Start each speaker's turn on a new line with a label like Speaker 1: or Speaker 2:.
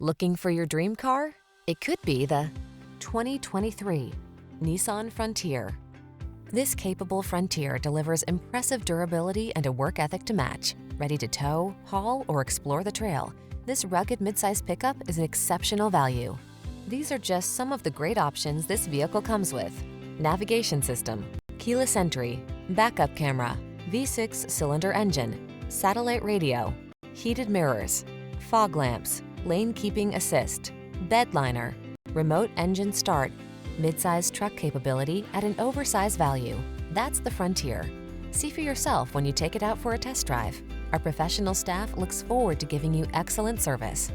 Speaker 1: Looking for your dream car? It could be the 2023 Nissan Frontier. This capable Frontier delivers impressive durability and a work ethic to match. Ready to tow, haul, or explore the trail, this rugged midsize pickup is an exceptional value. These are just some of the great options this vehicle comes with: navigation system, keyless entry, backup camera, V6 cylinder engine, satellite radio, heated mirrors, fog lamps, lane keeping assist, bed liner, remote engine start, midsize truck capability at an oversized value. That's the Frontier. See for yourself when you take it out for a test drive. Our professional staff looks forward to giving you excellent service.